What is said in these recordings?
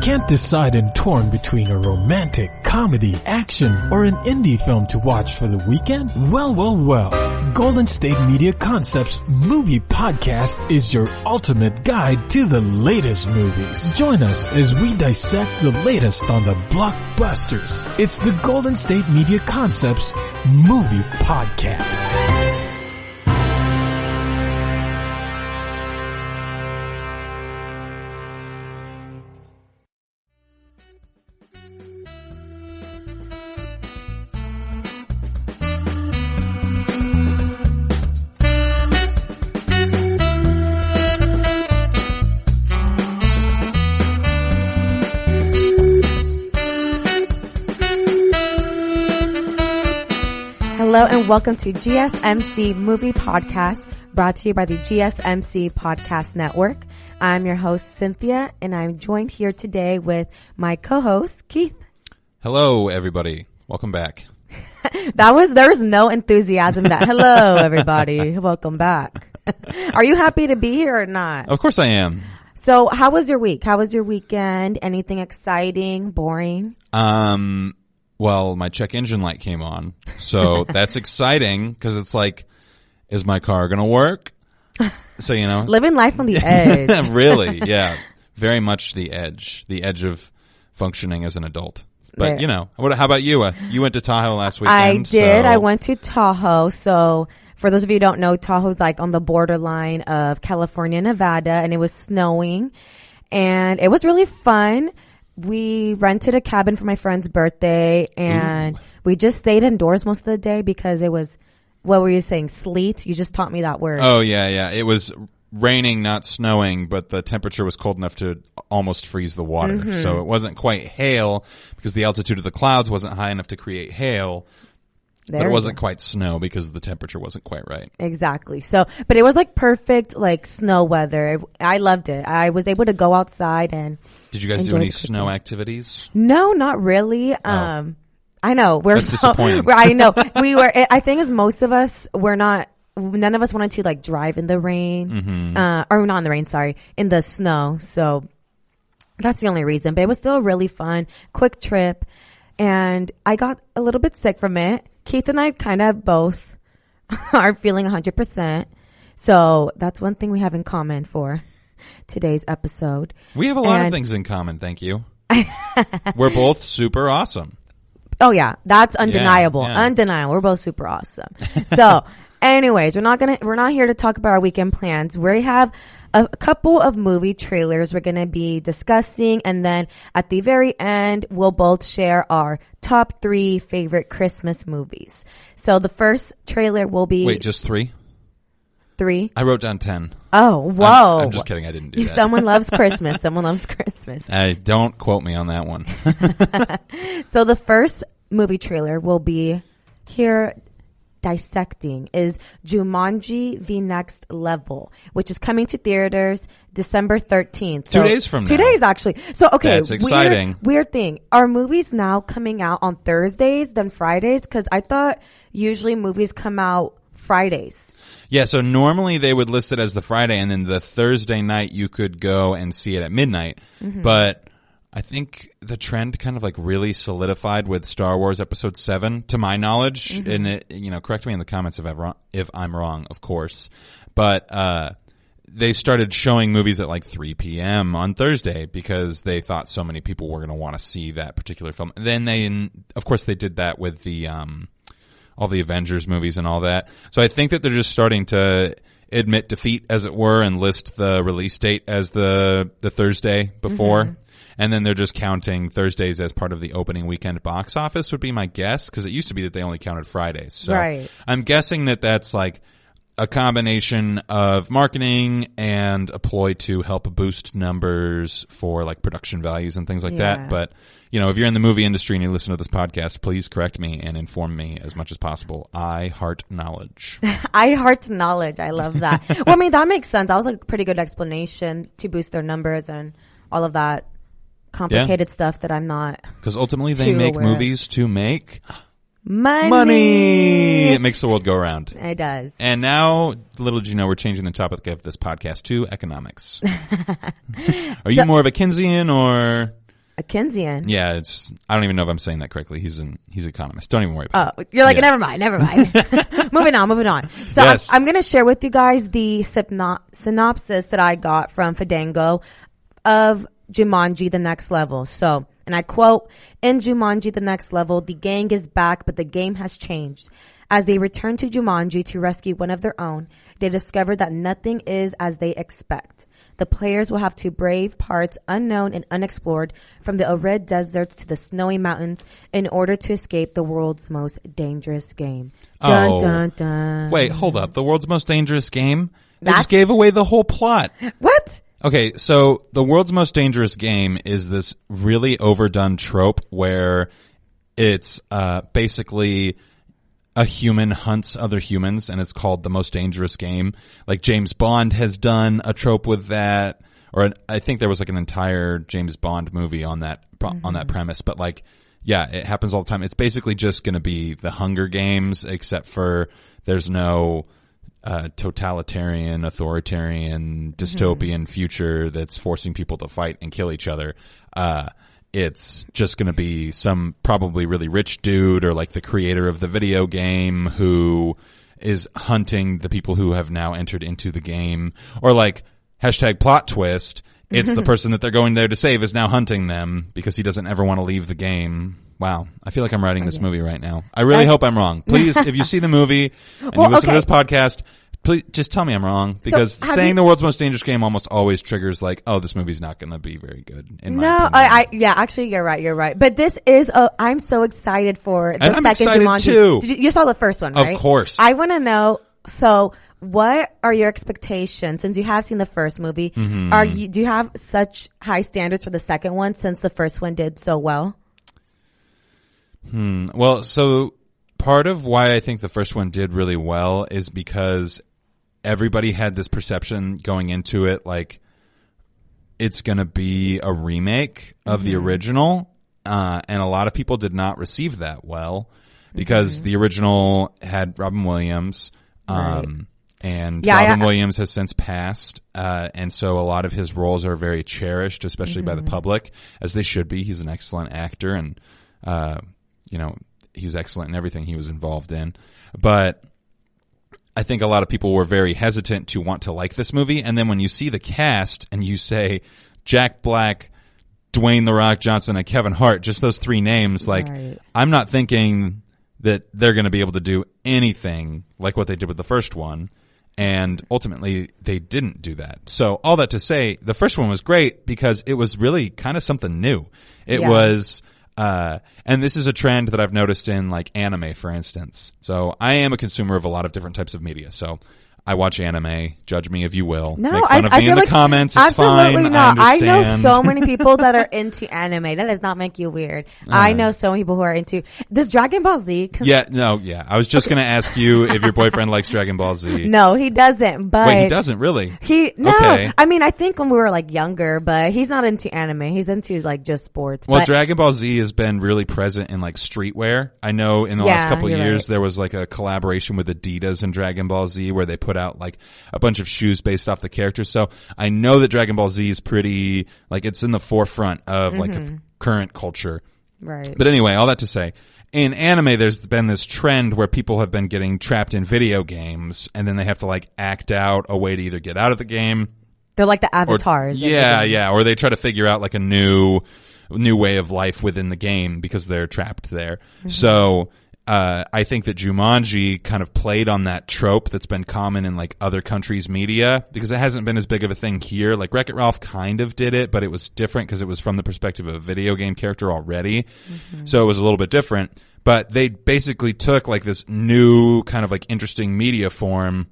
Can't decide and torn between a romantic, comedy, action, or an indie film to watch for the weekend? Well. Golden State Media Concepts Movie Podcast is your ultimate guide to the latest movies. Join us as we dissect the latest on the blockbusters. It's the Golden State Media Concepts Movie Podcast. Hello and welcome to GSMC Movie Podcast, brought to you by the GSMC Podcast Network. I'm your host, Cynthia, and I'm joined here today with my co-host, Keith. Hello, everybody. Welcome back. There was no enthusiasm that, hello, everybody. Welcome back. Are you happy to be here or not? Of course I am. So how was your week? How was your weekend? Anything exciting, boring? Well, my check engine light came on, so that's exciting because it's like, is my car going to work? So, you know. Living life on the edge. Really, yeah. Very much the edge of functioning as an adult. But, you know, how about you? You went to Tahoe last weekend. I did. So. I went to Tahoe. So for those of you who don't know, Tahoe's like on the borderline of California, Nevada, and it was snowing. And it was really fun. We rented a cabin for my friend's birthday, and we just stayed indoors most of the day because it was, what were you saying, sleet? You just taught me that word. Oh, yeah. It was raining, not snowing, but the temperature was cold enough to almost freeze the water. Mm-hmm. So it wasn't quite hail because the altitude of the clouds wasn't high enough to create hail. But it wasn't quite snow because the temperature wasn't quite right. Exactly. So, but it was like perfect, like snow weather. I loved it. I was able to go outside and. Did you guys do any snow activities? No, not really. Oh. I know that's disappointing. I know we were. I think as most of us, none of us wanted to like drive in the rain, or not in the rain. Sorry, in the snow. So that's the only reason. But it was still really fun, quick trip, and I got a little bit sick from it. Keith and I kind of both are feeling 100%. So that's one thing we have in common for today's episode. We have a lot of things in common, thank you. We're both super awesome. Oh, yeah. That's undeniable. Yeah. Undeniable. We're both super awesome. So anyways, we're not here to talk about our weekend plans. We have a couple of movie trailers we're going to be discussing, and then at the very end, we'll both share our top 3 favorite Christmas movies. So the first trailer will be... Wait, just 3? 3? I wrote down 10. Oh, whoa. I'm just kidding. I didn't do that. Someone loves Christmas. Someone loves Christmas. Don't quote me on that one. So the first movie trailer will be here... dissecting is Jumanji: The Next Level, which is coming to theaters December 13th. So 2 days from now. 2 days, actually. So, okay. That's exciting. Weird thing. Are movies now coming out on Thursdays than Fridays? Because I thought usually movies come out Fridays. Yeah, so normally they would list it as the Friday, and then the Thursday night you could go and see it at midnight. Mm-hmm. But I think the trend kind of like really solidified with Star Wars Episode 7, to my knowledge. Mm-hmm. And it, you know, correct me in the comments if I'm wrong, of course. But they started showing movies at like 3 p.m. on Thursday because they thought so many people were going to want to see that particular film. And then of course, they did that with the all the Avengers movies and all that. So I think that they're just starting to admit defeat, as it were, and list the release date as the Thursday before. Mm-hmm. And then they're just counting Thursdays as part of the opening weekend box office would be my guess, because it used to be that they only counted Fridays. So right. I'm guessing that that's like a combination of marketing and a ploy to help boost numbers for like production values and things like that. But, you know, if you're in the movie industry and you listen to this podcast, please correct me and inform me as much as possible. I heart knowledge. I heart knowledge. I love that. Well, I mean, that makes sense. That was like a pretty good explanation to boost their numbers and all of that complicated stuff that I'm not. Because ultimately they make movies to make money. It makes the world go around. It does. And now, little did you know, we're changing the topic of this podcast to economics. Are you more of a Keynesian or A Keynesian. Yeah, I don't even know if I'm saying that correctly. He's an economist. Don't even worry about it. Oh, you're like, never mind. Moving on. So yes. I'm going to share with you guys the synopsis that I got from Fandango of Jumanji: The Next Level. So, and I quote, in Jumanji: The Next Level, the gang is back, but the game has changed. As they return to Jumanji to rescue one of their own, they discover that nothing is as they expect. The players will have to brave parts unknown and unexplored, from the arid deserts to the snowy mountains, in order to escape the world's most dangerous game. Dun, dun, dun. Wait, hold up. The world's most dangerous game? They just gave away the whole plot. What? Okay, so the world's most dangerous game is this really overdone trope where it's basically a human hunts other humans, and it's called the most dangerous game. Like James Bond has done a trope with that, or I think there was like an entire James Bond movie on that premise. But like, yeah, it happens all the time. It's basically just going to be the Hunger Games, except for there's no totalitarian, authoritarian, dystopian future that's forcing people to fight and kill each other. It's just going to be some probably really rich dude or like the creator of the video game who is hunting the people who have now entered into the game. Or like hashtag plot twist. It's the person that they're going there to save is now hunting them because he doesn't ever want to leave the game. Wow. I feel like I'm writing this movie right now. I really hope I'm wrong. Please, if you see the movie and you listen to this podcast, please just tell me I'm wrong, because saying the world's most dangerous game almost always triggers like, oh, this movie's not going to be very good. In my opinion. Yeah, actually, you're right. But this is, I'm so excited for the and second Jumanji. Too. You saw the first one, right? Of course. I want to know, so what are your expectations since you have seen the first movie? Do you have such high standards for the second one since the first one did so well? Well, so part of why I think the first one did really well is because everybody had this perception going into it, like it's going to be a remake of the original. And a lot of people did not receive that well because the original had Robin Williams. And Robin Williams has since passed. And so a lot of his roles are very cherished, especially by the public, as they should be. He's an excellent actor and, he was excellent in everything he was involved in. But I think a lot of people were very hesitant to want to like this movie. And then when you see the cast and you say Jack Black, Dwayne The Rock Johnson, and Kevin Hart, just those three names, like I'm not thinking that they're going to be able to do anything like what they did with the first one. And ultimately they didn't do that. So all that to say, the first one was great because it was really kind of something new. It was, and this is a trend that I've noticed in like anime, for instance. So I am a consumer of a lot of different types of media. So I watch anime. Judge me if you will. No, make fun of me in the comments. It's absolutely fine. not. I know understand. so many people that are into anime. That does not make you weird. I know so many people who are into. Does Dragon Ball Z? I was just going to ask you if your boyfriend likes Dragon Ball Z. No, he doesn't. But wait, he doesn't really. Okay. I mean, I think when we were like younger, but he's not into anime. He's into like just sports. Well, Dragon Ball Z has been really present in like streetwear. I know in the last couple of years there was like a collaboration with Adidas and Dragon Ball Z where they put out like a bunch of shoes based off the characters. So I know that Dragon Ball Z is pretty, like it's in the forefront of like a current culture. Right. But anyway, all that to say, in anime there's been this trend where people have been getting trapped in video games and then they have to like act out a way to either get out of the game. They're like the avatars. Or they try to figure out like a new way of life within the game because they're trapped there. So I think that Jumanji kind of played on that trope that's been common in like other countries' media because it hasn't been as big of a thing here. Like Wreck-It Ralph kind of did it, but it was different because it was from the perspective of a video game character already. So it was a little bit different. But they basically took like this new kind of like interesting media form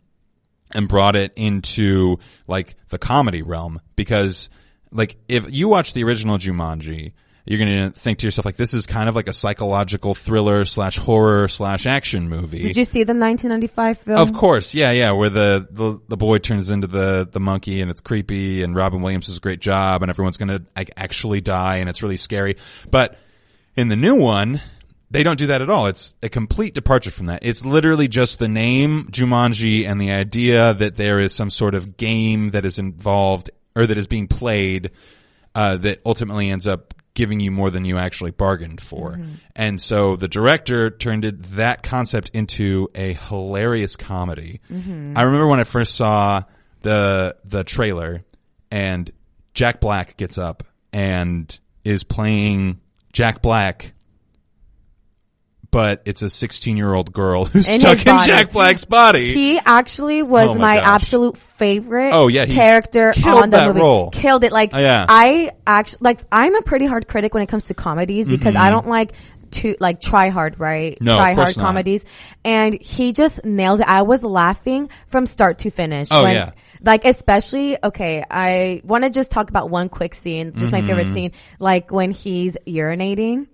and brought it into like the comedy realm because like if you watch the original Jumanji, you're going to think to yourself, like, this is kind of like a psychological thriller / horror / action movie. Did you see the 1995 film? Of course. Yeah. Where the boy turns into the monkey and it's creepy and Robin Williams does a great job and everyone's going to like actually die and it's really scary. But in the new one, they don't do that at all. It's a complete departure from that. It's literally just the name Jumanji and the idea that there is some sort of game that is involved or that is being played, that ultimately ends up giving you more than you actually bargained for. And so the director turned that concept into a hilarious comedy. I remember when I first saw the trailer, and Jack Black gets up and is playing Jack Black, but it's a 16-year-old girl who's stuck in Jack Black's body. He actually was my absolute favorite character on the movie. Role. Killed it. Like, I actually, like, I'm a pretty hard critic when it comes to comedies because I don't like to, like, try hard, right? No, try of course hard comedies. And he just nails it. I was laughing from start to finish. Like, especially, okay, I want to just talk about one quick scene, just my favorite scene, like when he's urinating.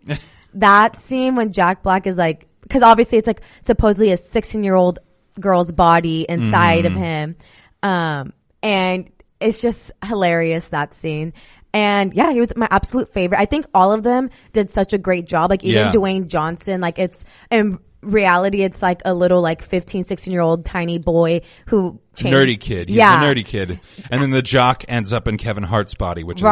That scene when Jack Black is like, because obviously it's like supposedly a 16-year-old girl's body inside of him. And it's just hilarious, that scene. And yeah, he was my absolute favorite. I think all of them did such a great job. Like even Dwayne Johnson, like it's, in reality, it's like a little like 15, 16-year-old tiny boy who changed. Nerdy kid. He's a nerdy kid. And then the jock ends up in Kevin Hart's body, which is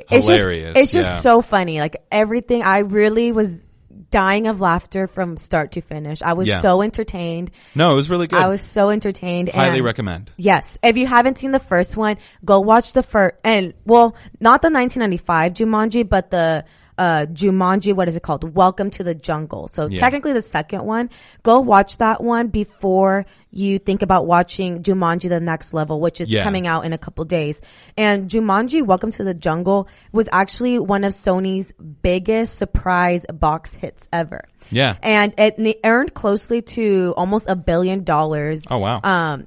hilarious. It's just so funny. Like everything, I really was dying of laughter from start to finish. I was so entertained. No, it was really good. I was so entertained. Highly recommend. Yes. If you haven't seen the first one, go watch the first, and well, not the 1995 Jumanji, but the Jumanji, what is it called? Welcome to the Jungle. So technically the second one. Go watch that one before you think about watching Jumanji The Next Level, which is coming out in a couple days. And Jumanji Welcome to the Jungle was actually one of Sony's biggest surprise box hits ever. Yeah. And it earned closely to almost $1 billion. Oh, wow.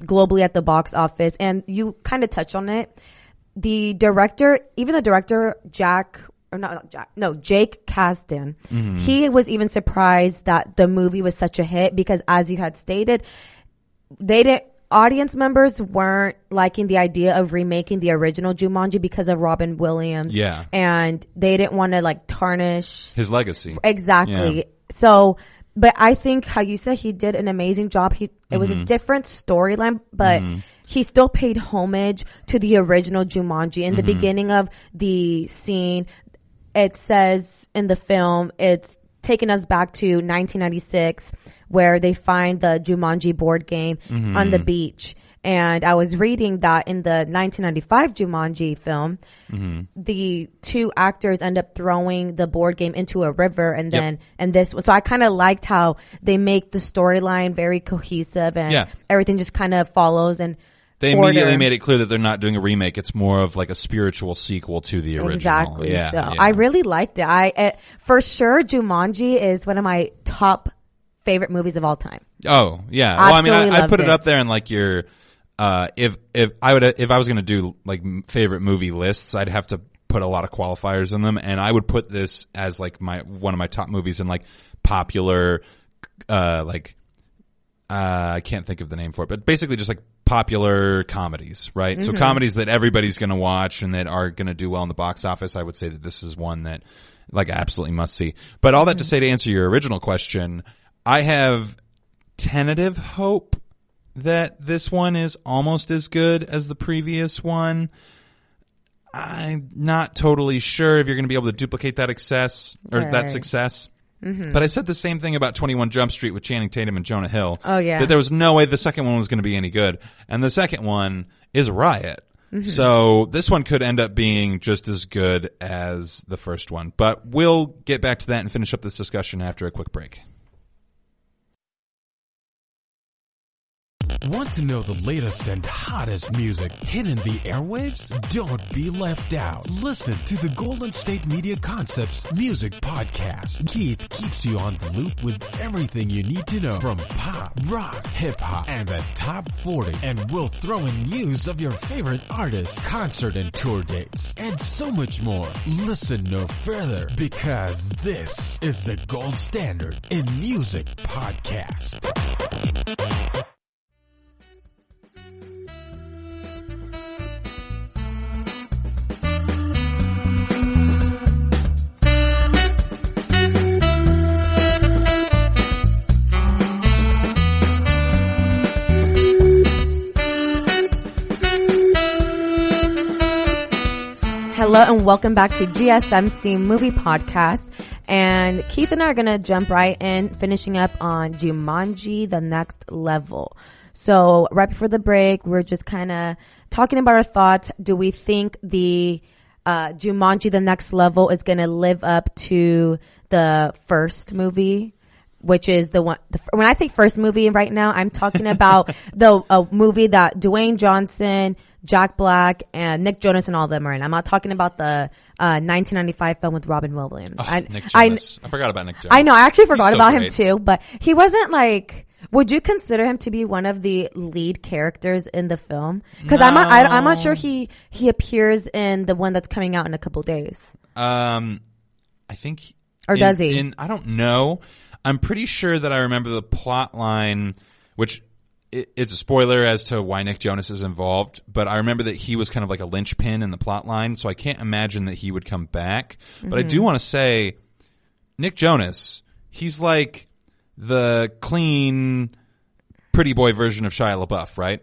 Globally at the box office. And you kind of touch on it. The director, Jake Kasdan. He was even surprised that the movie was such a hit because, as you had stated, audience members weren't liking the idea of remaking the original Jumanji because of Robin Williams. Yeah. And they didn't want to like tarnish his legacy. Exactly. Yeah. So, but I think how you said he did an amazing job. It was a different storyline, but he still paid homage to the original Jumanji. In the beginning of the scene, it says in the film, it's taking us back to 1996 where they find the Jumanji board game on the beach. And I was reading that in the 1995 Jumanji film, the two actors end up throwing the board game into a river and then, so I kind of liked how they make the storyline very cohesive and everything just kind of follows and they immediately made it clear that they're not doing a remake. It's more of like a spiritual sequel to the original. Exactly. So I really liked it. For sure, Jumanji is one of my top favorite movies of all time. Oh, yeah. Well, I mean, I put it up there in like your, if I was going to do like favorite movie lists, I'd have to put a lot of qualifiers in them. And I would put this as like one of my top movies in like popular, I can't think of the name for it, but basically just like popular comedies, right? So comedies that everybody's going to watch and that are going to do well in the box office. I would say that this is one that like absolutely must see. But all that to say, to answer your original question, I have tentative hope that this one is almost as good as the previous one. I'm not totally sure if you're going to be able to duplicate that success. But I said the same thing about 21 Jump Street with Channing Tatum and Jonah Hill. Oh, yeah. That there was no way the second one was going to be any good. And the second one is a riot. So this one could end up being just as good as the first one. But we'll get back to that and finish up this discussion after a quick break. Want to know the latest and hottest music hitting the airwaves? Don't be left out. Listen to the Golden State Media Concepts Music Podcast. Keith keeps you on the loop with everything you need to know from pop, rock, hip-hop, and the top 40. And we'll throw in news of your favorite artists, concert and tour dates, and so much more. Listen no further, because this is the gold standard in music podcast. Hello and welcome back to GSMC Movie Podcast. And Keith and I are going to jump right in, finishing up on Jumanji, The Next Level. So right before the break, we're just kind of talking about our thoughts. Do we think the Jumanji, The Next Level is going to live up to the first movie? Which is the one, when I say first movie right now, I'm talking about a movie that Dwayne Johnson, Jack Black, and Nick Jonas and all of them are in. I'm not talking about the 1995 film with Robin Williams. Nick Jonas. I forgot about Nick Jonas. I know, I actually forgot so about great. him too, but he wasn't like, would you consider him to be one of the lead characters in the film? Because No. I'm not sure he appears in the one that's coming out in a couple days. I think. Or does he? I don't know. I'm pretty sure that I remember the plot line, which it's a spoiler as to why Nick Jonas is involved, but I remember that he was kind of like a linchpin in the plot line, so I can't imagine that he would come back. Mm-hmm. But I do want to say, Nick Jonas, he's like the clean, pretty boy version of Shia LaBeouf, right?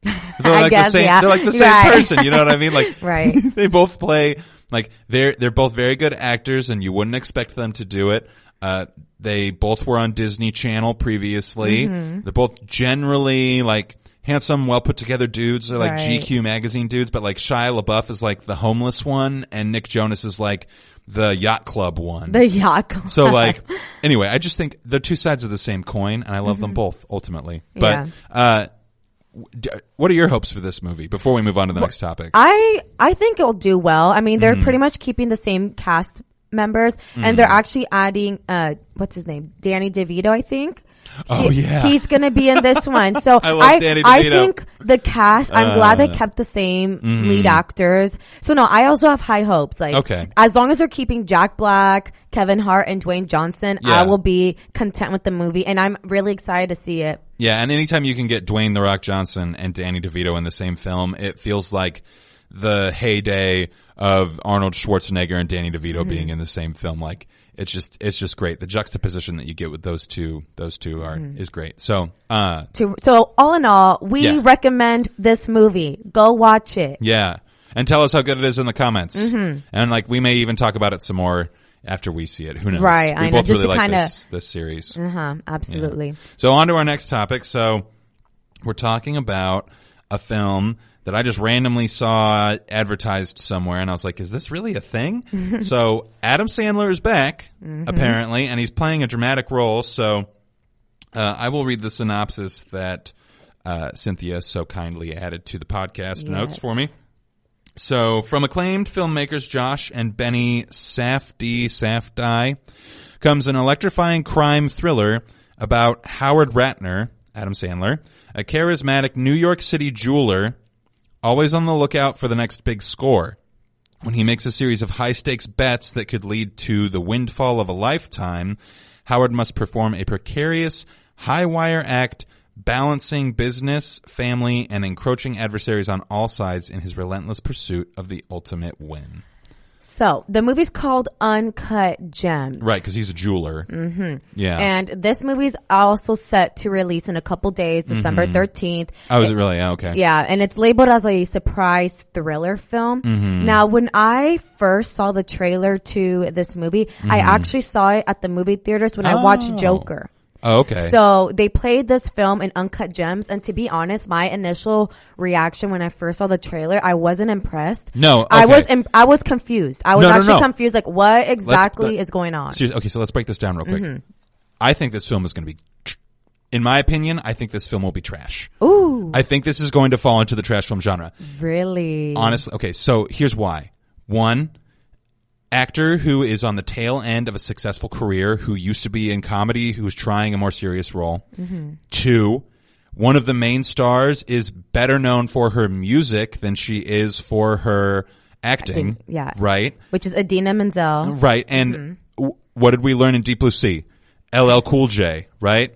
They're like guess, the same. yeah. They're like the same Right. person. You know what I mean? Like, Right. They both play like they're both very good actors, and you wouldn't expect them to do it. They both were on Disney Channel previously. Mm-hmm. They're both generally like handsome, well put together dudes. They're like Right. GQ magazine dudes, but like Shia LaBeouf is like the homeless one, and Nick Jonas is like the yacht club one. The yacht club. So like, anyway, I just think they're two sides of the same coin, and I love them both ultimately. But what are your hopes for this movie before we move on to the next topic? I think it'll do well. I mean, they're pretty much keeping the same cast members, and they're actually adding what's his name, Danny DeVito, I think. He's gonna be in this one. So I love Danny DeVito. I think the cast, I'm glad they kept the same lead actors. So no, I also have high hopes. Like, Okay. as long as they're keeping Jack Black, Kevin Hart, and Dwayne Johnson, Yeah. I will be content with the movie, and I'm really excited to see it. Yeah, and anytime you can get Dwayne "The Rock" Johnson and Danny DeVito in the same film, it feels like the heyday of Arnold Schwarzenegger and Danny DeVito being in the same film. Like, it's just great. The juxtaposition that you get with those two is great. So, So all in all, we recommend this movie. Go watch it. yeah. And tell us how good it is in the comments. Mm-hmm. And like, we may even talk about it some more after we see it. Who knows? Right, We I know. both Just really to like kinda- this series. Absolutely. Yeah. So on to our next topic. So we're talking about a film that I just randomly saw advertised somewhere, and I was like, is this really a thing? So Adam Sandler is back, apparently, and he's playing a dramatic role. So I will read the synopsis that Cynthia so kindly added to the podcast notes for me. So, from acclaimed filmmakers Josh and Benny Safdie comes an electrifying crime thriller about Howard Ratner, Adam Sandler, a charismatic New York City jeweler, always on the lookout for the next big score. When he makes a series of high-stakes bets that could lead to the windfall of a lifetime, Howard must perform a precarious, high-wire act balancing business, family, and encroaching adversaries on all sides in his relentless pursuit of the ultimate win. So, the movie's called Uncut Gems. Right, because he's a jeweler. Mm-hmm. Yeah. And this movie's also set to release in a couple days, December 13th. Oh, is it really? Yeah, okay. Yeah, and it's labeled as a surprise thriller film. Mm-hmm. Now, when I first saw the trailer to this movie, I actually saw it at the movie theaters when I watched Joker. Oh, okay. So they played this film in Uncut Gems, and to be honest, my initial reaction when I first saw the trailer, I wasn't impressed. No, okay. I was confused. I was No. confused, like what exactly is going on? Okay, so let's break this down real quick. I think this film is going to be, in my opinion, I think this film will be trash. Ooh, I think this is going to fall into the trash film genre. really? Honestly, okay, so here's why. One, actor who is on the tail end of a successful career, who used to be in comedy, who's trying a more serious role. Mm-hmm. Two, one of the main stars is better known for her music than she is for her acting. Yeah. Right? Which is Idina Menzel. Right. And what did we learn in Deep Blue Sea? LL Cool J, right?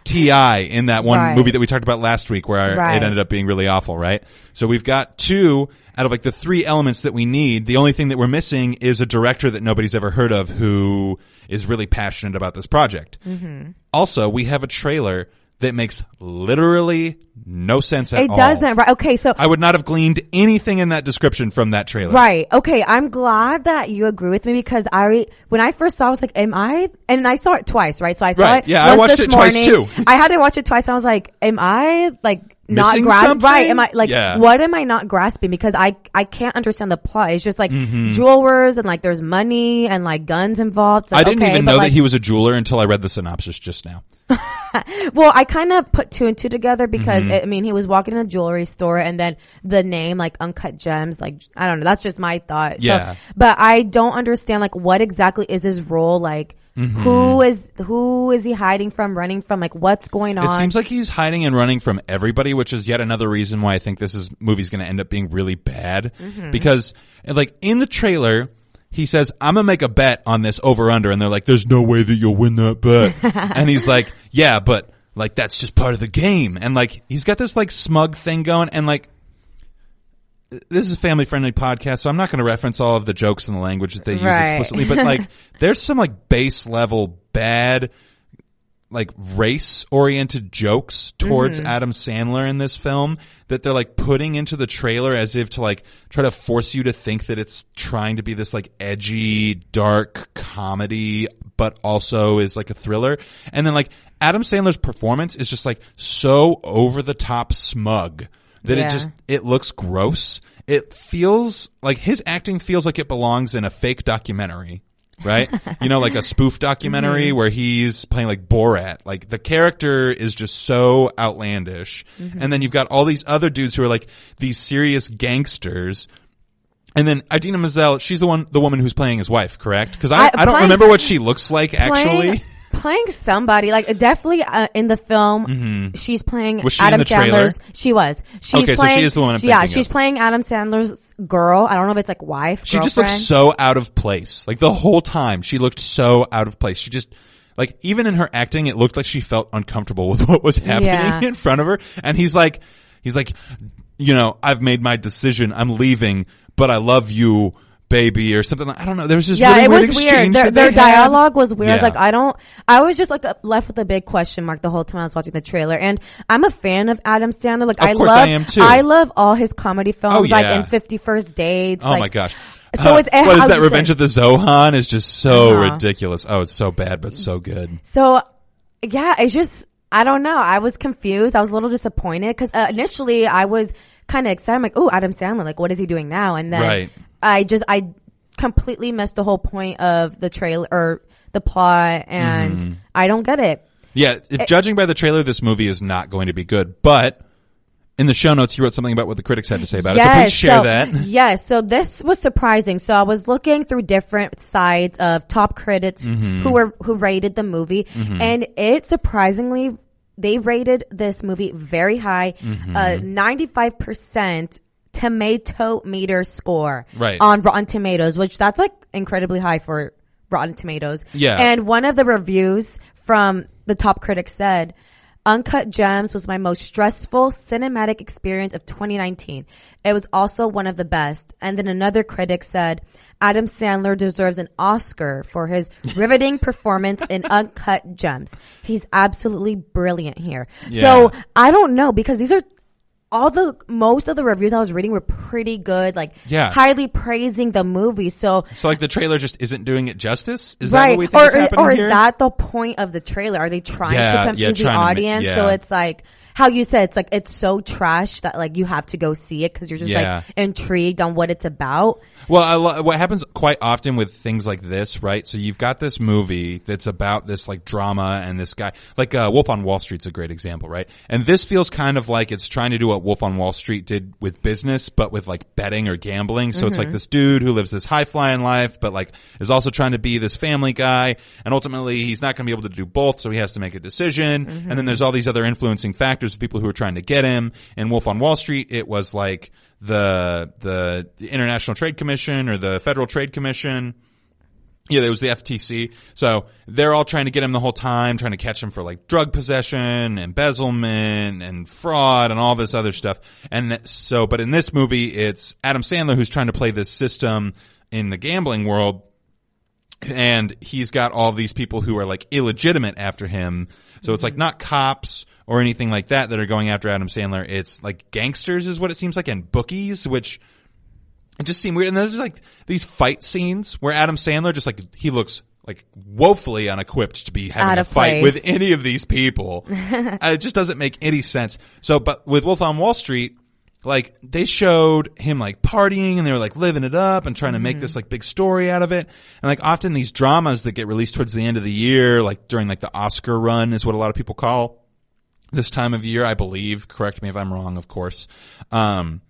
T.I. in that one movie that we talked about last week where it ended up being really awful, right? So we've got two out of like the three elements that we need. The only thing that we're missing is a director that nobody's ever heard of who is really passionate about this project. Mm-hmm. Also, we have a trailer that makes literally no sense at all. It doesn't, right? Okay, so I would not have gleaned anything in that description from that trailer. Right. Okay, I'm glad that you agree with me because when I first saw it, I was like, am I? And I saw it twice, right? So I saw it. Yeah, I watched it twice too. I had to watch it twice. And I was like, am I like not grasping? Right? Am I like what am I not grasping? Because I can't understand the plot. It's just like jewelers and like there's money and like guns involved. Like, I didn't even know that he was a jeweler until I read the synopsis just now. Well, I kind of put two and two together because he was walking in a jewelry store and then the name like Uncut Gems, like I don't know, that's just my thought. Yeah. So, but I don't understand like what exactly is his role, like who is he hiding from, running from, like what's going on? It seems like he's hiding and running from everybody, which is yet another reason why I think this movie's going to end up being really bad because like in the trailer he says, I'm going to make a bet on this over-under. And they're like, there's no way that you'll win that bet. And he's like, yeah, but like, that's just part of the game. And like, he's got this like smug thing going. And like, this is a family-friendly podcast, so I'm not going to reference all of the jokes and the language that they use explicitly. But like, there's some like base level bad, like race-oriented jokes towards Adam Sandler in this film that they're like putting into the trailer as if to like try to force you to think that it's trying to be this like edgy, dark comedy, but also is like a thriller. And then like Adam Sandler's performance is just like so over the top smug that it looks gross. It feels like his acting feels like it belongs in a fake documentary. Right? You know, like a spoof documentary where he's playing like Borat. Like the character is just so outlandish. And then you've got all these other dudes who are like these serious gangsters. And then Idina Menzel, she's the woman who's playing his wife, correct? Because I don't remember what she looks like actually. Playing somebody, like definitely in the film, she's playing Adam Sandler's. She was. She's okay, playing, so she is the one I'm thinking of. she's playing Adam Sandler's girl. I don't know if it's like wife, She girlfriend. just looks so out of place. Like the whole time, she looked so out of place. She just, like, even in her acting, it looked like she felt uncomfortable with what was happening in front of her. And he's like, you know, I've made my decision. I'm leaving, but I love you, baby, or something. I don't know. There was this really weird exchange. Their dialogue was weird. Yeah. I was like, I was just like left with a big question mark the whole time I was watching the trailer. And I'm a fan of Adam Sandler. Like, of course I am too. I love all his comedy films, like in 50 First Dates. Oh my gosh. So what is that? Revenge of the Zohan is just so ridiculous. Oh, it's so bad, but so good. So yeah, it's just, I don't know. I was confused. I was a little disappointed because initially I was kind of excited. I'm like, oh, Adam Sandler, like what is he doing now? And then I completely missed the whole point of the trailer or the plot, and I don't get it. Yeah, judging by the trailer, this movie is not going to be good. But in the show notes, you wrote something about what the critics had to say about it. So please share that. Yes, so this was surprising. So I was looking through different sites of top critics who rated the movie, and it surprisingly, they rated this movie very high, 95%. Tomato meter score on Rotten Tomatoes, which that's like incredibly high for Rotten Tomatoes. Yeah. And one of the reviews from the top critics said, Uncut Gems was my most stressful cinematic experience of 2019. It was also one of the best. And then another critic said, Adam Sandler deserves an Oscar for his riveting performance in Uncut Gems. He's absolutely brilliant here. Yeah. So I don't know, because these are most of the reviews I was reading were pretty good, like highly praising the movie. So like the trailer just isn't doing it justice? Is that what we think is happening here? Or is that the point of the trailer? Are they trying to confuse the audience? So it's like how you said, it's like it's so trash that like you have to go see it because you're just like intrigued on what it's about. Well, what happens quite often with things like this, right? So you've got this movie that's about this like drama and this guy, like Wolf on Wall Street's a great example, right? And this feels kind of like it's trying to do what Wolf on Wall Street did with business, but with like betting or gambling. So it's like this dude who lives this high flying life, but like is also trying to be this family guy, and ultimately he's not going to be able to do both, so he has to make a decision. And then there's all these other influencing factors of people who are trying to get him. In Wolf on Wall Street, it was like the International Trade Commission or the Federal Trade Commission. Yeah, there was the FTC. So they're all trying to get him the whole time, trying to catch him for like drug possession, embezzlement, and fraud, and all this other stuff. And so, but in this movie, it's Adam Sandler who's trying to play this system in the gambling world. And he's got all these people who are like illegitimate after him. So it's like not cops or anything like that are going after Adam Sandler. It's like gangsters is what it seems like, and bookies, which it just seemed weird. And there's just like these fight scenes where Adam Sandler just like, he looks like woefully unequipped to be having a fight with any of these people. It just doesn't make any sense. So, but with Wolf on Wall Street, like they showed him like partying and they were like living it up and trying to make this like big story out of it. And like often these dramas that get released towards the end of the year, like during like the Oscar run is what a lot of people call this time of year, I believe. Correct me if I'm wrong, of course. But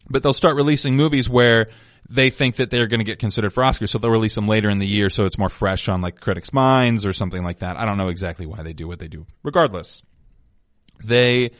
they'll start releasing movies where they think that they're going to get considered for Oscars. So they'll release them later in the year so it's more fresh on like critics' minds or something like that. I don't know exactly why they do what they do. Regardless, they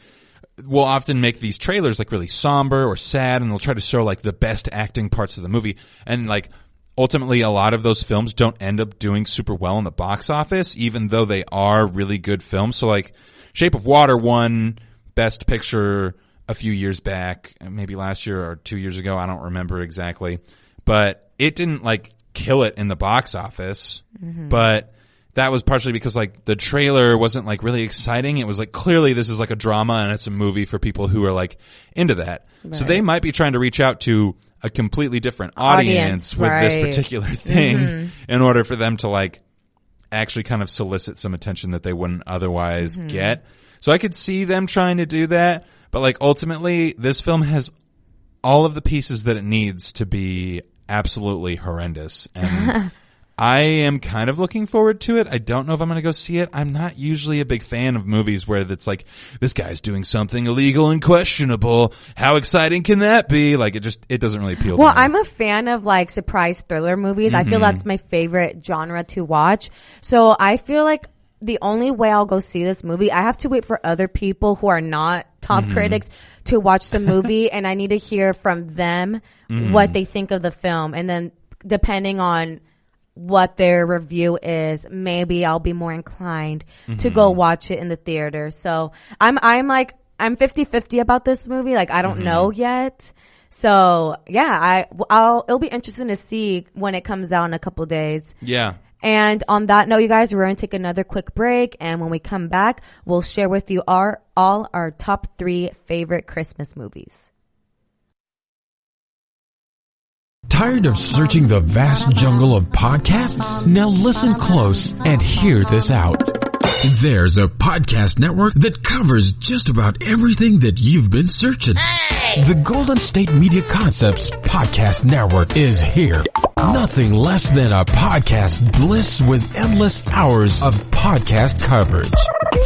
will often make these trailers like really somber or sad, and they'll try to show like the best acting parts of the movie. And like ultimately a lot of those films don't end up doing super well in the box office, even though they are really good films. So like Shape of Water won Best Picture a few years back, maybe last year or 2 years ago. I don't remember exactly, but it didn't like kill it in the box office. But that was partially because like the trailer wasn't like really exciting. It was like clearly this is like a drama and it's a movie for people who are like into that. Right. So they might be trying to reach out to a completely different audience with this particular thing in order for them to like actually kind of solicit some attention that they wouldn't otherwise get. So I could see them trying to do that, but like ultimately this film has all of the pieces that it needs to be absolutely horrendous. And I am kind of looking forward to it. I don't know if I'm going to go see it. I'm not usually a big fan of movies where it's like, this guy's doing something illegal and questionable. How exciting can that be? Like it doesn't really appeal to me. Well, I'm a fan of like surprise thriller movies. I feel that's my favorite genre to watch. So I feel like the only way I'll go see this movie, I have to wait for other people who are not top critics to watch the movie, and I need to hear from them what they think of the film. And then depending on what their review is, maybe I'll be more inclined to go watch it in the theater. So I'm 50-50 about this movie. Like I don't know yet. So yeah, it'll be interesting to see when it comes out in a couple days. Yeah. And on that note, you guys, we're going to take another quick break. And when we come back, we'll share with you all our top 3 favorite Christmas movies. Tired of searching the vast jungle of podcasts? Now listen close and hear this out. There's a podcast network that covers just about everything that you've been searching. Hey! The Golden State Media Concepts Podcast Network is here. Nothing less than a podcast bliss with endless hours of podcast coverage.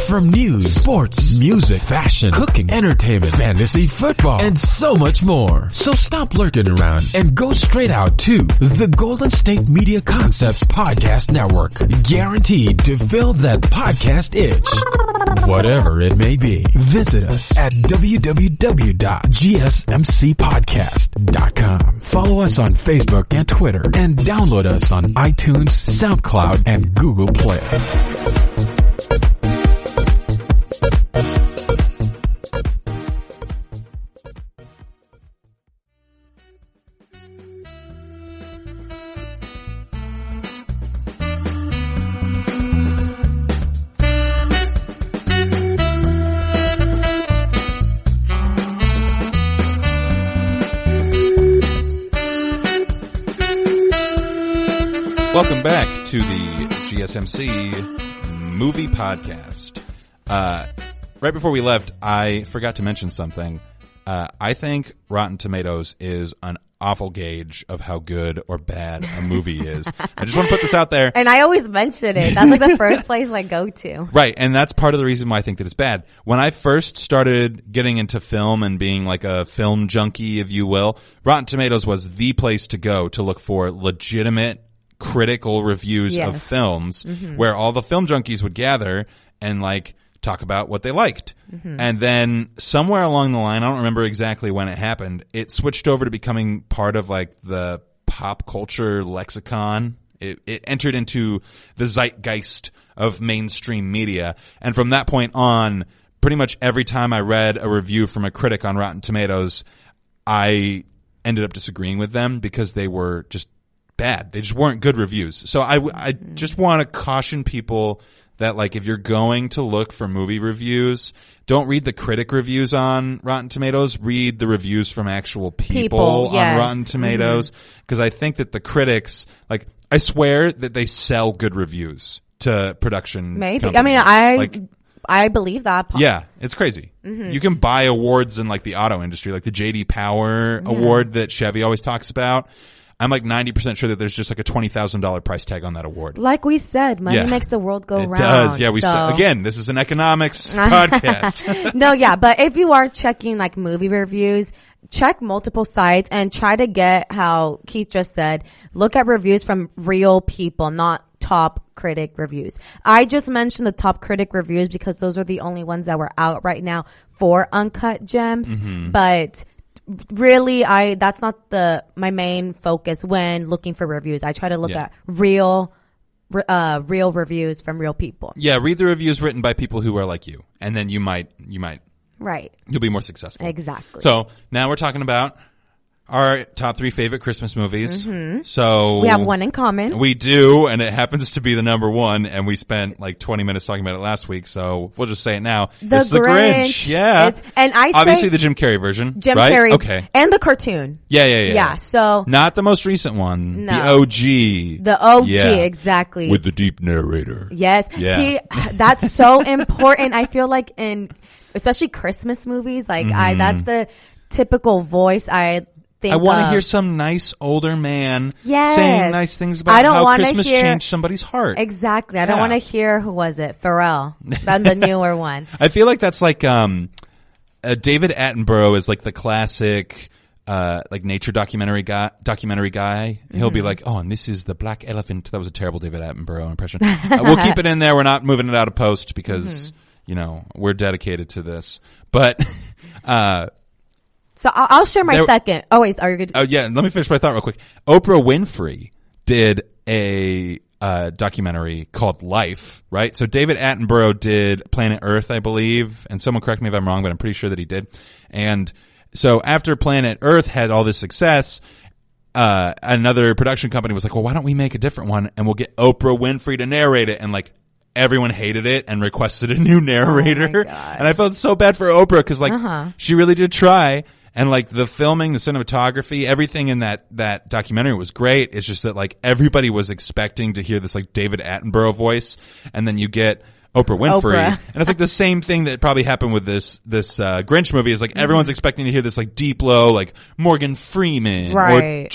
From news, sports, music, fashion, cooking, entertainment, fantasy, football, and so much more. So stop lurking around and go straight out to the Golden State Media Concepts Podcast Network. Guaranteed to fill that podcast itch. Whatever it may be. Visit us at www.gsmcpodcast.com. Follow us on Facebook and Twitter, and download us on iTunes, SoundCloud, and Google Play. Welcome back to the GSMC movie podcast. Right before we left, I forgot to mention something. I think Rotten Tomatoes is an awful gauge of how good or bad a movie is. I just want to put this out there. And I always mention it. That's like the first place I go to. Right. And that's part of the reason why I think that it's bad. When I first started getting into film and being like a film junkie, if you will, Rotten Tomatoes was the place to go to look for legitimate critical reviews of films, where all the film junkies would gather and like talk about what they liked. And then somewhere along the line, I don't remember exactly when it happened, it switched over to becoming part of like the pop culture lexicon. It entered into the zeitgeist of mainstream media. And from that point on, pretty much every time I read a review from a critic on Rotten Tomatoes, I ended up disagreeing with them because they were just bad. They just weren't good reviews. So I just want to caution people that, like, if you're going to look for movie reviews, don't read the critic reviews on Rotten Tomatoes. Read the reviews from actual people yes. on Rotten Tomatoes. Because I think that the critics, like, I swear that they sell good reviews to production companies. I mean, I believe that. Yeah, it's crazy. You can buy awards in, like, the auto industry, like the J.D. Power award that Chevy always talks about. I'm like 90% sure that there's just like a $20,000 price tag on that award. Like we said, money makes the world go round. It does. Yeah, again, this is an economics podcast. No, yeah, but if you are checking like movie reviews, check multiple sites and try to get how Keith just said, look at reviews from real people, not top critic reviews. I just mentioned the top critic reviews because those are the only ones that were out right now for Uncut Gems, but really that's not my main focus when looking for reviews. I try to look at real reviews from real people. Yeah, read the reviews written by people who are like you, and then you might right. You'll be more successful. Exactly. So now we're talking about our top 3 favorite Christmas movies. So we have one in common. We do, and it happens to be the number one, and we spent like 20 minutes talking about it last week, so we'll just say it now. It's The Grinch. Yeah. And obviously the Jim Carrey version. Jim right? Carrey. Okay. And the cartoon. Yeah. Yeah, so. Not the most recent one. No. The OG. The OG, exactly. With the deep narrator. Yes. Yeah. See, that's so important. I feel like especially Christmas movies, like that's the typical voice I want to hear some nice older man yes. saying nice things about how Christmas changed somebody's heart. Exactly. I don't want to hear, who was it? Pharrell. That's the newer one. I feel like that's like David Attenborough is like the classic like nature documentary guy. He'll be like, oh, and this is the black elephant. That was a terrible David Attenborough impression. We'll keep it in there. We're not moving it out of post because, you know, we're dedicated to this. But so I'll share my second. Oh, wait. Are you good? Oh, yeah. Let me finish my thought real quick. Oprah Winfrey did a documentary called Life, right? So David Attenborough did Planet Earth, I believe. And someone correct me if I'm wrong, but I'm pretty sure that he did. And so after Planet Earth had all this success, another production company was like, well, why don't we make a different one and we'll get Oprah Winfrey to narrate it? And like, everyone hated it and requested a new narrator. Oh my God. And I felt so bad for Oprah because like she really did try. And like the filming, the cinematography, everything in that documentary was great. It's just that like everybody was expecting to hear this like David Attenborough voice, and then you get Oprah Winfrey. And it's like the same thing that probably happened with this Grinch movie is like everyone's expecting to hear this like deep low, like Morgan Freeman or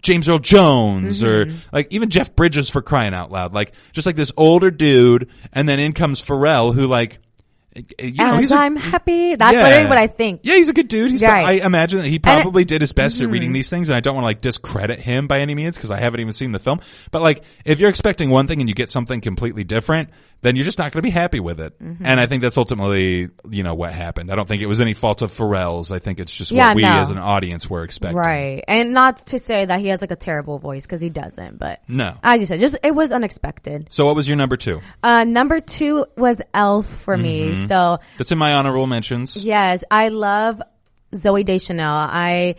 James Earl Jones or like even Jeff Bridges, for crying out loud. Like just like this older dude, and then in comes Pharrell, who like, I'm happy. That's literally what I think. Yeah, he's a good dude. I imagine that he probably did his best at reading these things, and I don't want to like discredit him by any means because I haven't even seen the film. But like, if you're expecting one thing and you get something completely different, then you're just not going to be happy with it. And I think that's ultimately, you know, what happened. I don't think it was any fault of Pharrell's. I think it's just what we as an audience were expecting. Right. And not to say that he has like a terrible voice, because he doesn't, but no. As you said, it was unexpected. So what was your number 2? Number 2 was Elf for me. So that's in my honorable mentions. Yes. I love Zooey Deschanel.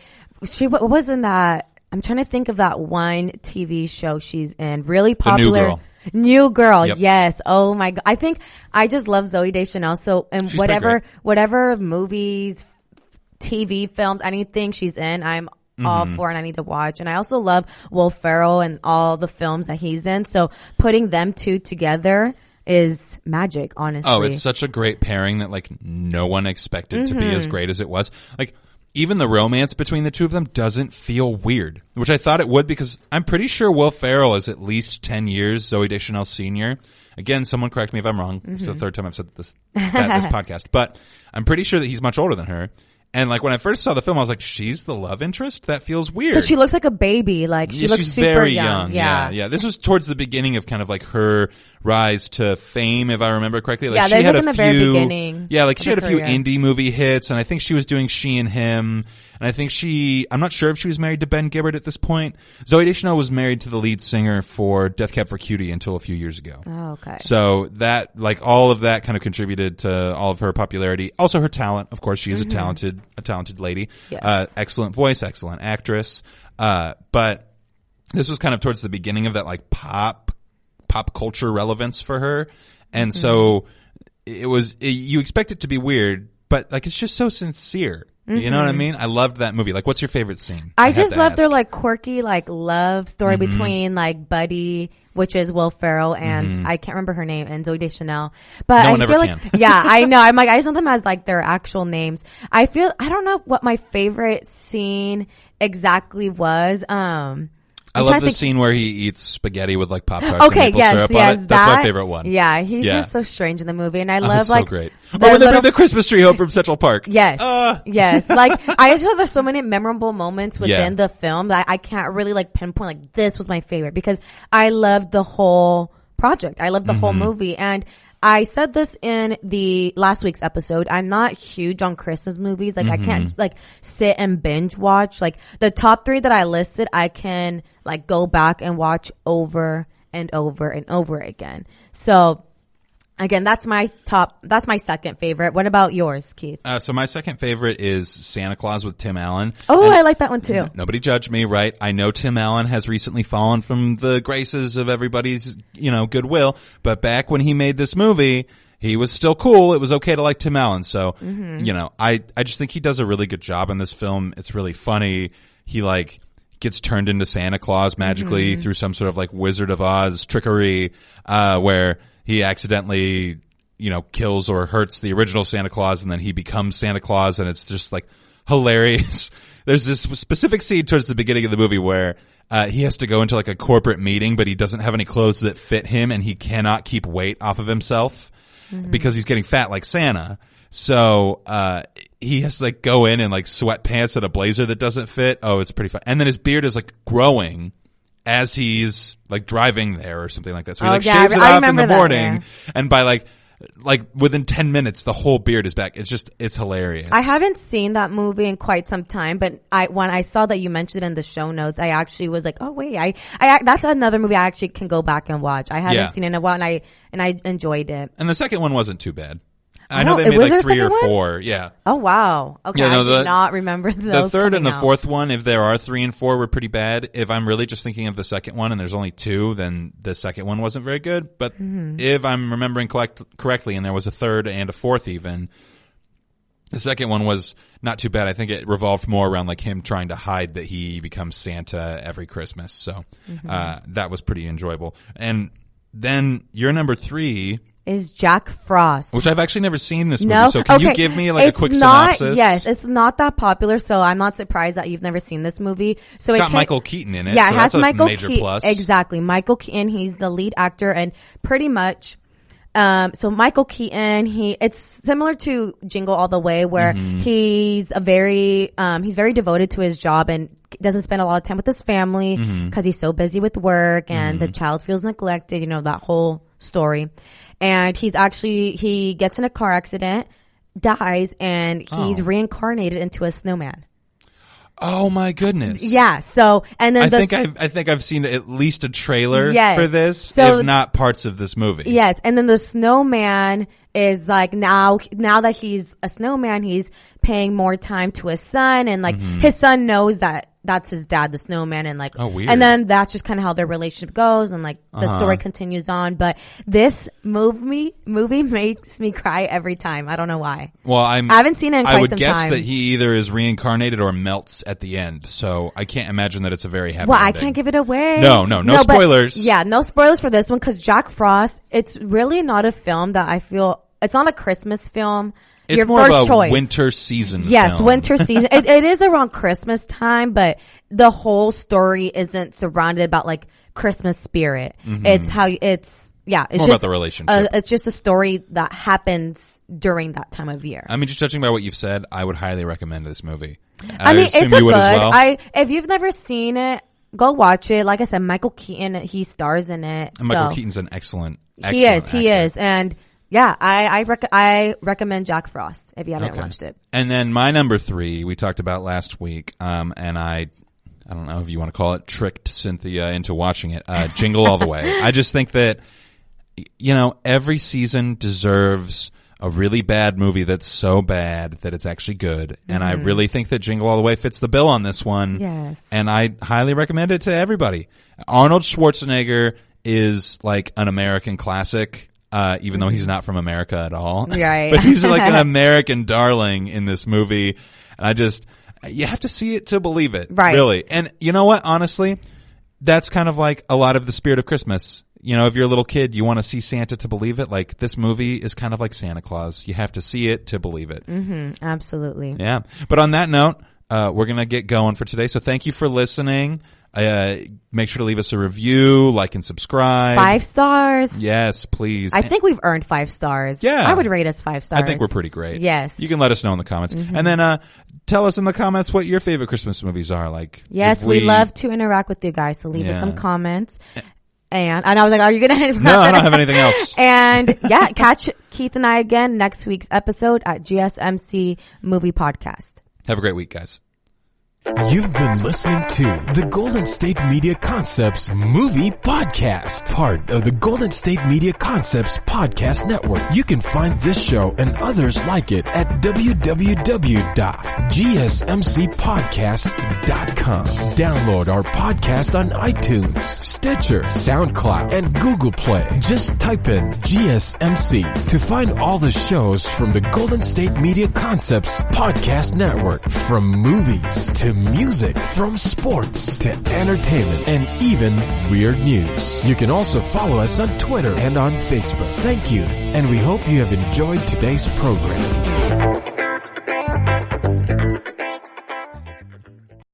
She was in that, I'm trying to think of that one TV show she's in. Really popular. The New Girl. New Girl, yep. Yes. Oh my God. I think I just love Zooey Deschanel. So, and whatever movies, TV, films, anything she's in, I'm all for and I need to watch. And I also love Will Ferrell and all the films that he's in. So putting them two together is magic, honestly. Oh, it's such a great pairing that like no one expected to be as great as it was. Like, even the romance between the two of them doesn't feel weird, which I thought it would because I'm pretty sure Will Ferrell is at least 10 years Zooey Deschanel senior. Again, someone correct me if I'm wrong. It's the third time I've said this podcast, but I'm pretty sure that he's much older than her. And like when I first saw the film, I was like, she's the love interest? That feels weird. Because she looks like a baby. Like she looks she's super very young. Yeah. This was towards the beginning of kind of like her rise to fame, if I remember correctly. Like, yeah, she had like in the very beginning. Yeah, like she had a few career. indie movie hits, and I think she was doing She and Him. And I think I'm not sure if she was married to Ben Gibbard at this point. Zooey Deschanel was married to the lead singer for Death Cab for Cutie until a few years ago. Oh, okay. So that, like, all of that kind of contributed to all of her popularity. Also her talent. Of course, she is a talented lady. Yes. Excellent voice, excellent actress. But this was kind of towards the beginning of that like pop culture relevance for her. And so you expect it to be weird, but like it's just so sincere. You know what I mean? I loved that movie. Like, what's your favorite scene? I just love their like quirky like love story between like Buddy, which is Will Ferrell, and I can't remember her name, and Zooey Deschanel. But no one I feel ever like can. yeah, I know. I'm like I just know them as like their actual names. I don't know what my favorite scene exactly was. I love the scene where he eats spaghetti with like Pop-Tarts and maple syrup on it. That's my favorite one. Yeah, he's just so strange in the movie, and I love so like great. When they bring the Christmas tree home from Central Park. Yes, yes. Like I just feel there's so many memorable moments within the film that I can't really like pinpoint. Like this was my favorite because I loved the whole project. I loved the whole movie, and I said this in the last week's episode. I'm not huge on Christmas movies. Like I can't like sit and binge watch. Like the top 3 that I listed, I can like go back and watch over and over and over again. So again, that's my second favorite. What about yours, Keith? So my second favorite is Santa Claus with Tim Allen. Oh, and I like that one too. Nobody judge me, right? I know Tim Allen has recently fallen from the graces of everybody's, goodwill, but back when he made this movie, he was still cool. It was okay to like Tim Allen. So, I just think he does a really good job in this film. It's really funny. He like gets turned into Santa Claus magically through some sort of like Wizard of Oz trickery, where he accidentally, kills or hurts the original Santa Claus, and then he becomes Santa Claus, and it's just like hilarious. There's this specific scene towards the beginning of the movie where he has to go into like a corporate meeting, but he doesn't have any clothes that fit him, and he cannot keep weight off of himself because he's getting fat like Santa. So he has to like go in like sweatpants and a blazer that doesn't fit. Oh, it's pretty fun. And then his beard is like growing as he's like driving there or something like that. So he shaves it off in the morning, and by like within 10 minutes, the whole beard is back. It's hilarious. I haven't seen that movie in quite some time, but when I saw that you mentioned it in the show notes, I actually was like, oh wait, I that's another movie I actually can go back and watch. I haven't seen it in a while, and I enjoyed it. And the second one wasn't too bad. I know they made like 3 or 4. Yeah. Oh wow. Okay. I did not remember those. The third and the fourth one, if there are 3 and 4, were pretty bad. If I'm really just thinking of the second one and there's only 2, then the second one wasn't very good. But if I'm remembering correctly, and there was a third and a fourth even, the second one was not too bad. I think it revolved more around like him trying to hide that he becomes Santa every Christmas. So that was pretty enjoyable. And then your number 3 is Jack Frost, which I've actually never seen this movie. So can you give me like a quick synopsis? Yes, it's not that popular, so I'm not surprised that you've never seen this movie. So it's got Michael Keaton in it. Yeah, so it has that's Michael a major plus. Exactly, Michael Keaton. He's the lead actor, and pretty much. So Michael Keaton, it's similar to Jingle All the Way, where he's very devoted to his job and doesn't spend a lot of time with his family because he's so busy with work, and the child feels neglected. That whole story. And he gets in a car accident, dies, and he's reincarnated into a snowman. Oh my goodness. Yeah. So, and then I think I've seen at least a trailer for this, if not parts of this movie. Yes. And then the snowman is like now that he's a snowman, he's paying more time to his son, and like his son knows that that's his dad, the snowman, and like, weird. And then that's just kind of how their relationship goes, and like the story continues on. But this movie makes me cry every time. I don't know why. Well, I haven't seen it in quite some time. I would guess that he either is reincarnated or melts at the end. So I can't imagine that it's a very happy ending. I can't give it away. No spoilers. No spoilers for this one, because Jack Frost, it's really not a film that I feel, it's not a Christmas film. It's your more first of a choice. winter season Yes, film. winter season. It is around Christmas time, but the whole story isn't surrounded about like Christmas spirit. It's how it's more just about the relationship. It's just a story that happens during that time of year. I mean, just judging by what you've said, I would highly recommend this movie. I mean, it's a you would good. as well. If you've never seen it, go watch it. Like I said, Michael Keaton, he stars in it. And Michael Keaton's an excellent He actor. is. And yeah, I recommend Jack Frost if you haven't watched it. And then my number 3, we talked about last week, and I don't know if you want to call it tricked Cynthia into watching it, Jingle All the Way. I just think that, every season deserves a really bad movie that's so bad that it's actually good. And I really think that Jingle All the Way fits the bill on this one. Yes. And I highly recommend it to everybody. Arnold Schwarzenegger is like an American classic, even though he's not from America at all. Right. But he's like an American darling in this movie. And you have to see it to believe it. Right. Really. And you know what? Honestly, that's kind of like a lot of the spirit of Christmas. You know, if you're a little kid, you want to see Santa to believe it. Like, this movie is kind of like Santa Claus. You have to see it to believe it. Absolutely. Yeah. But on that note, we're going to get going for today. So thank you for listening. Make sure to leave us a review, like and subscribe. 5 stars. Yes, please. I think we've earned 5 stars. Yeah. I would rate us 5 stars. I think we're pretty great. Yes. You can let us know in the comments. And then tell us in the comments what your favorite Christmas movies are. Like, yes, we love to interact with you guys, so leave us some comments. And I was like, are you going to? No, I don't have anything else. And yeah, catch Keith and I again next week's episode at GSMC Movie Podcast. Have a great week, guys. You've been listening to the Golden State Media Concepts Movie Podcast, part of the Golden State Media Concepts Podcast Network. You can find this show and others like it at www.gsmcpodcast.com. Download our podcast on iTunes, Stitcher, SoundCloud, and Google Play. Just type in GSMC to find all the shows from the Golden State Media Concepts Podcast Network, from movies to music, from sports to entertainment, and even weird news. You can also follow us on Twitter and on Facebook. Thank you, and we hope you have enjoyed today's program.